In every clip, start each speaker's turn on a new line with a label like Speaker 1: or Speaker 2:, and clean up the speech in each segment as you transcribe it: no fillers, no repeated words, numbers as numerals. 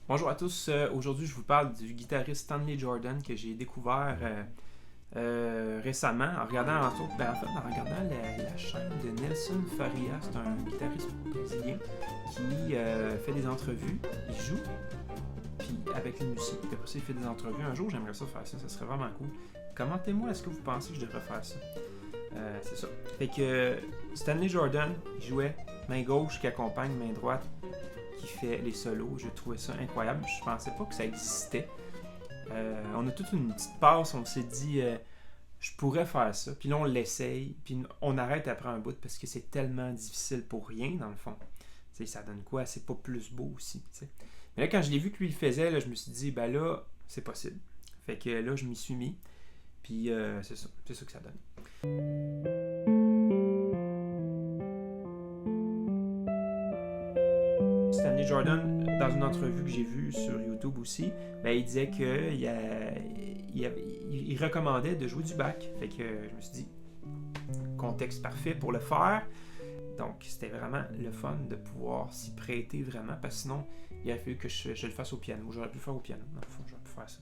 Speaker 1: Bonjour à tous, aujourd'hui je vous parle du guitariste Stanley Jordan que j'ai découvert récemment en regardant en regardant la chaîne de Nelson Faria. C'est un guitariste brésilien qui fait des entrevues, il joue puis avec les musiciens, puis après ça il fait des entrevues. Un jour j'aimerais ça faire ça, ça serait vraiment cool. Commentez-moi, est-ce que vous pensez que je devrais faire ça? C'est ça. Fait que Stanley Jordan, il jouait main gauche qui accompagne main droite qui fait les solos. Je trouvais ça incroyable. Je pensais pas que ça existait. On a toute une petite passe, on s'est dit je pourrais faire ça. Puis là on l'essaye, puis on arrête après un bout parce que c'est tellement difficile pour rien dans le fond. T'sais, ça donne quoi? C'est pas plus beau aussi. T'sais. Mais là quand je l'ai vu que lui le faisait, là, je me suis dit ben là c'est possible. Fait que là je m'y suis mis. Puis c'est ça que ça donne. Stanley Jordan, dans une entrevue que j'ai vue sur YouTube aussi, ben, il disait qu'il recommandait de jouer du back. Fait que je me suis dit, contexte parfait pour le faire. Donc c'était vraiment le fun de pouvoir s'y prêter vraiment, parce que sinon, il aurait fallu que je le fasse au piano. J'aurais pu le faire au piano, dans le fond, j'aurais pu faire ça.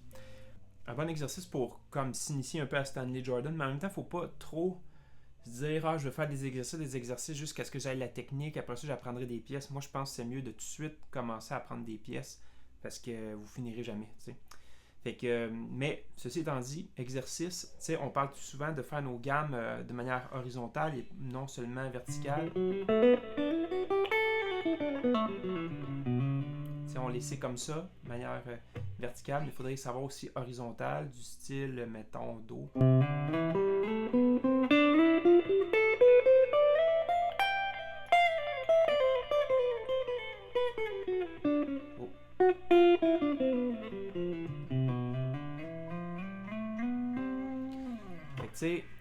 Speaker 1: Un bon exercice pour comme s'initier un peu à Stanley Jordan, mais en même temps, il ne faut pas trop se dire je vais faire des exercices jusqu'à ce que j'aille la technique, après ça j'apprendrai des pièces. Moi je pense que c'est mieux de tout de suite commencer à apprendre des pièces parce que vous finirez jamais, t'sais. Fait que, mais ceci étant dit, exercice, on parle souvent de faire nos gammes de manière horizontale et non seulement verticale. On les sait comme ça, de manière verticale, mais il faudrait savoir aussi horizontale, du style, mettons, Do.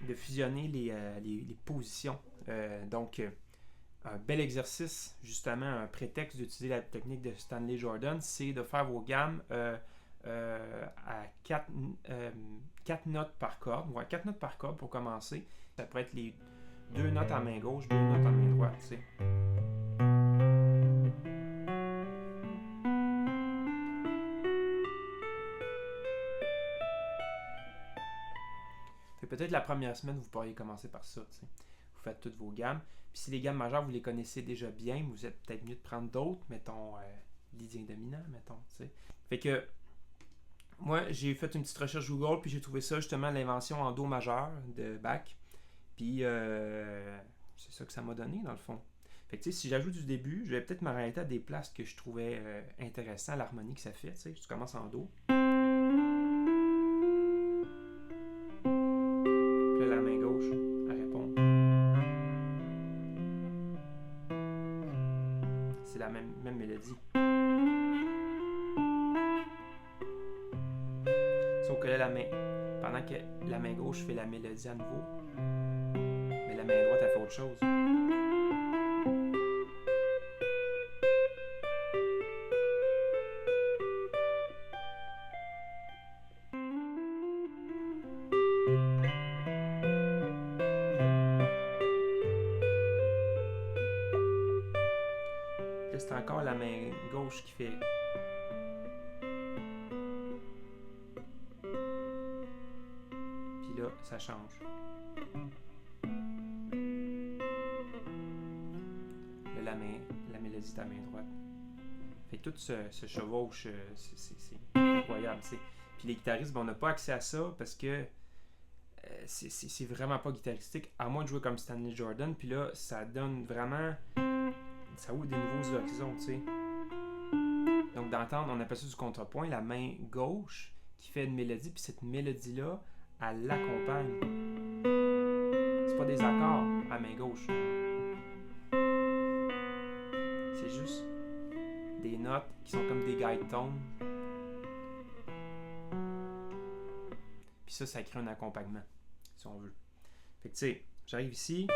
Speaker 1: De fusionner les positions. Donc, un bel exercice, justement, un prétexte d'utiliser la technique de Stanley Jordan, c'est de faire vos gammes à 4 notes par corde. Ouais, 4 notes par corde pour commencer. Ça pourrait être les 2 notes en main gauche, 2 notes en main droite. T'sais. Peut-être la première semaine, vous pourriez commencer par ça. T'sais. Vous faites toutes vos gammes. Puis si les gammes majeures, vous les connaissez déjà bien, vous êtes peut-être mieux de prendre d'autres, mettons lydien dominant, mettons. T'sais. Fait que moi, j'ai fait une petite recherche Google, puis j'ai trouvé ça justement l'invention en Do majeur de Bach. Puis c'est ça que ça m'a donné dans le fond. Fait que si j'ajoute du début, je vais peut-être m'arrêter à des places que je trouvais intéressantes, l'harmonie que ça fait. T'sais. Je commence en Do. C'est la même mélodie. Sauf que là, pendant que la main gauche fait la mélodie à nouveau, mais la main droite, elle fait autre chose. Là, c'est encore la main gauche qui fait. Puis là, ça change. Là, la mélodie est à main droite. Fait que tout se chevauche, c'est incroyable, t'sais. Puis les guitaristes, on n'a pas accès à ça parce que c'est vraiment pas guitaristique, à moins de jouer comme Stanley Jordan. Puis là, ça donne vraiment. Ça ouvre des nouveaux horizons, tu sais. Donc, d'entendre, on appelle ça du contrepoint, la main gauche qui fait une mélodie, puis cette mélodie-là, elle l'accompagne. C'est pas des accords à main gauche. C'est juste des notes qui sont comme des guide tones. Puis ça crée un accompagnement, si on veut. Fait que tu sais, j'arrive ici.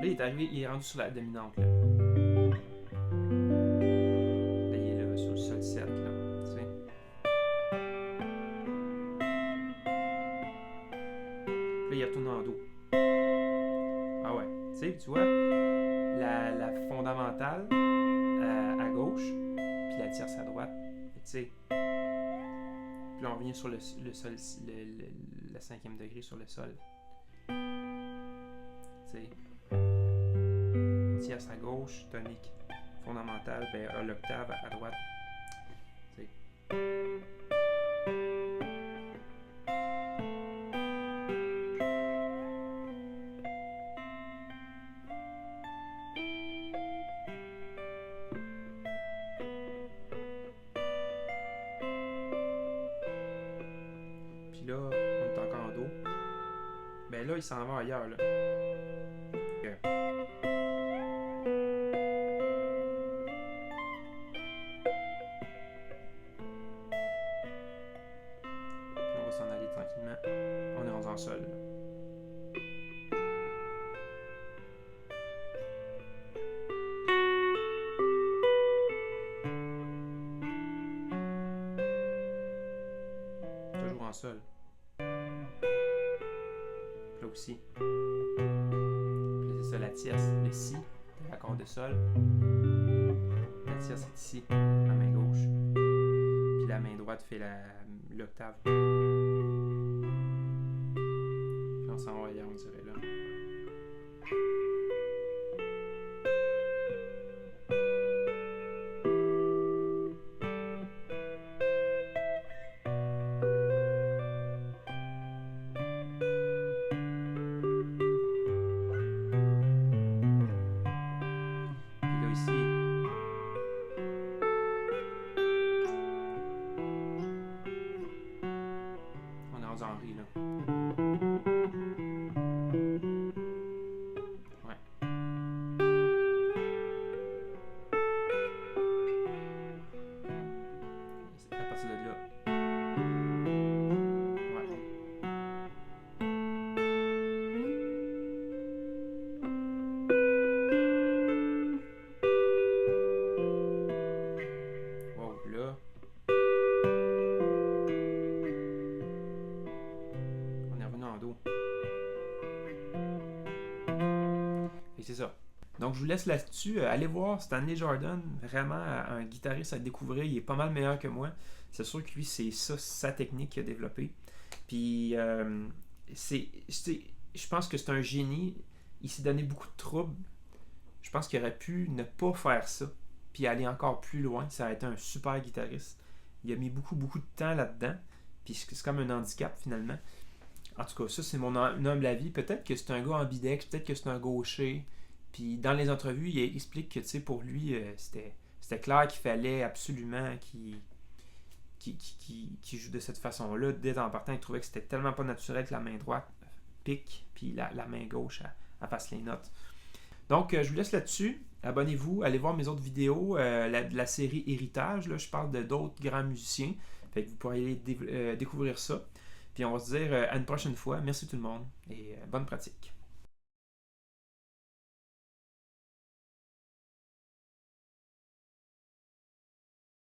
Speaker 1: Là, il est rendu sur la dominante. Là, il est là, sur le sol cercle. Là, tu sais. Là, il retourne en Do. Ah ouais, tu vois, la fondamentale à gauche, puis la tierce à droite. Tu sais. Puis là, on revient sur le sol, le 5e degré sur le sol. Tu sais. Tierce à gauche, tonique fondamentale, ben l'octave à droite. Tu sais. Puis là, on est encore en Do. Ben là, il s'en va ailleurs, là. On va s'en aller tranquillement. On est rendu en sol, là. Toujours en sol. Là aussi. Puis là, c'est ça, la tierce, le Si, l'accord de sol. La tierce est ici, à main gauche. Puis la main droite fait l'octave. Puis on s'en va ailleurs, on dirait là. En Ré, là. Ouais. C'est à partir de là. Ouais. Wow, là. Et c'est ça. Donc, je vous laisse là-dessus. Allez voir Stanley Jordan, vraiment un guitariste à découvrir. Il est pas mal meilleur que moi. C'est sûr que lui, c'est ça, sa technique qu'il a développée. Puis, je pense que c'est un génie. Il s'est donné beaucoup de troubles. Je pense qu'il aurait pu ne pas faire ça, puis aller encore plus loin. Ça a été un super guitariste. Il a mis beaucoup de temps là-dedans. Puis, c'est comme un handicap, finalement. En tout cas, ça, c'est mon humble avis. Peut-être que c'est un gars ambidex, peut-être que c'est un gaucher. Puis dans les entrevues, il explique que, tu sais, pour lui, c'était clair qu'il fallait absolument qu'il joue de cette façon-là. Dès en partant, il trouvait que c'était tellement pas naturel que la main droite pique, puis la main gauche, elle passe les notes. Donc, je vous laisse là-dessus. Abonnez-vous, allez voir mes autres vidéos de la série Héritage. Là, je parle d'autres grands musiciens. Fait que vous pourrez découvrir ça. Puis on va se dire à une prochaine fois. Merci tout le monde et bonne pratique.